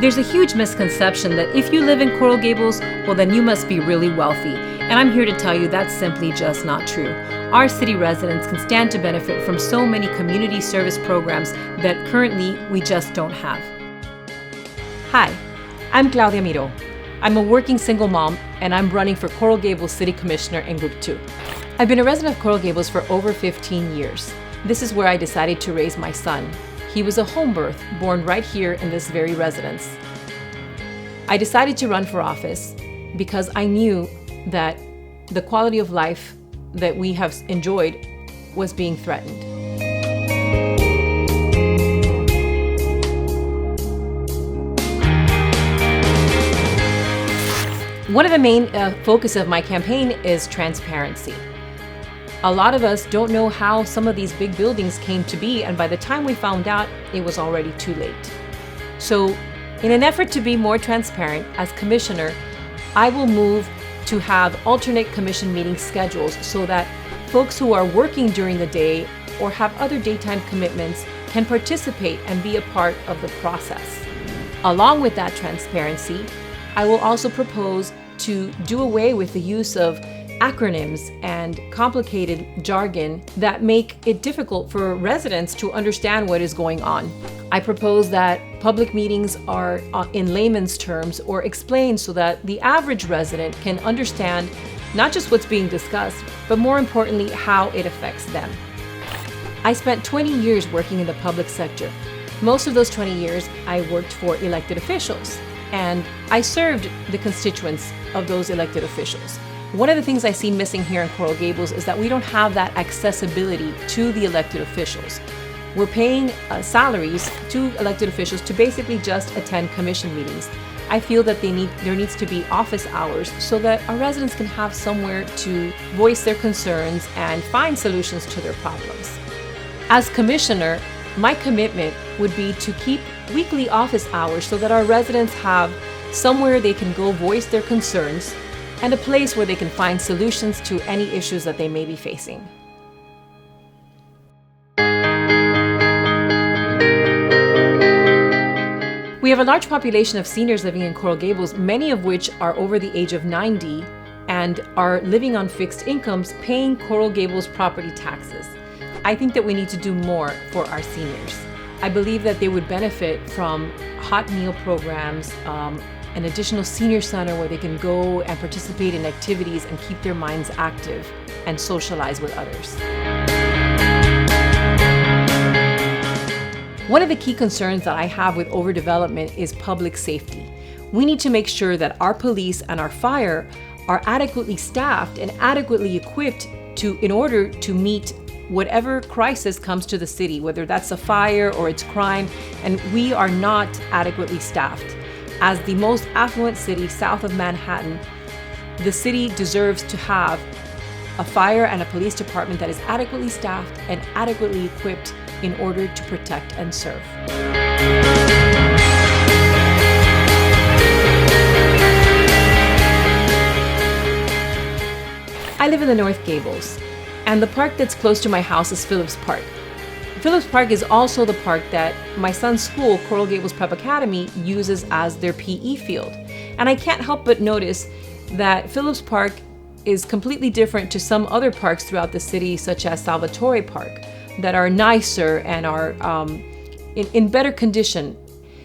There's a huge misconception that if you live in Coral Gables, well, then you must be really wealthy. And I'm here to tell you that's simply just not true. Our city residents can stand to benefit from so many community service programs that currently we just don't have. Hi, I'm Claudia Miro. I'm a working single mom, and I'm running for Coral Gables City Commissioner in Group 2. I've been a resident of Coral Gables for over 15 years. This is where I decided to raise my son. He was a home birth, born right here in this very residence. I decided to run for office because I knew that the quality of life that we have enjoyed was being threatened. One of the main focus of my campaign is transparency. A lot of us don't know how some of these big buildings came to be, and by the time we found out, it was already too late. So, in an effort to be more transparent, as commissioner, I will move to have alternate commission meeting schedules so that folks who are working during the day or have other daytime commitments can participate and be a part of the process. Along with that transparency, I will also propose to do away with the use of acronyms and complicated jargon that make it difficult for residents to understand what is going on. I propose that public meetings are in layman's terms or explained so that the average resident can understand not just what's being discussed, but more importantly, how it affects them. I spent 20 years working in the public sector. Most of those 20 years, I worked for elected officials, and I served the constituents of those elected officials. One of the things I see missing here in Coral Gables is that we don't have that accessibility to the elected officials. We're paying salaries to elected officials to basically just attend commission meetings. I feel that there needs to be office hours so that our residents can have somewhere to voice their concerns and find solutions to their problems. As commissioner, my commitment would be to keep weekly office hours so that our residents have somewhere they can go voice their concerns and a place where they can find solutions to any issues that they may be facing. We have a large population of seniors living in Coral Gables, many of which are over the age of 90 and are living on fixed incomes, paying Coral Gables property taxes. I think that we need to do more for our seniors. I believe that they would benefit from hot meal programs, an additional senior center where they can go and participate in activities and keep their minds active and socialize with others. One of the key concerns that I have with overdevelopment is public safety. We need to make sure that our police and our fire are adequately staffed and adequately equipped in order to meet whatever crisis comes to the city, whether that's a fire or it's crime, and we are not adequately staffed. As the most affluent city south of Manhattan, the city deserves to have a fire and a police department that is adequately staffed and adequately equipped in order to protect and serve. I live in the North Gables, and the park that's close to my house is Phillips Park. Phillips Park is also the park that my son's school, Coral Gables Prep Academy, uses as their PE field. And I can't help but notice that Phillips Park is completely different to some other parks throughout the city, such as Salvatore Park, that are nicer and are in better condition.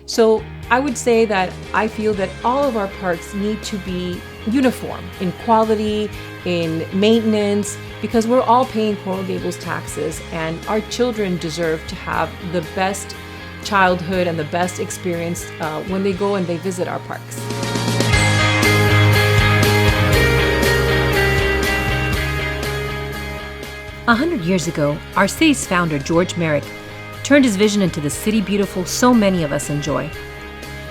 So I would say that I feel that all of our parks need to be uniform in quality, in maintenance, because we're all paying Coral Gables taxes, and our children deserve to have the best childhood and the best experience when they go and they visit our parks. "100 years ago, our city's founder, George Merrick, turned his vision into the city beautiful so many of us enjoy.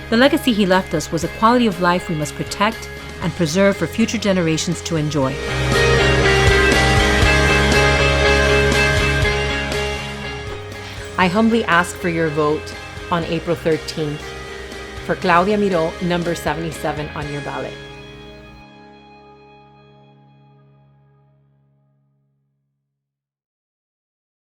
The legacy he left us was a quality of life we must protect and preserve for future generations to enjoy. I humbly ask for your vote on April 13th for Claudia Miro, number 77 on your ballot.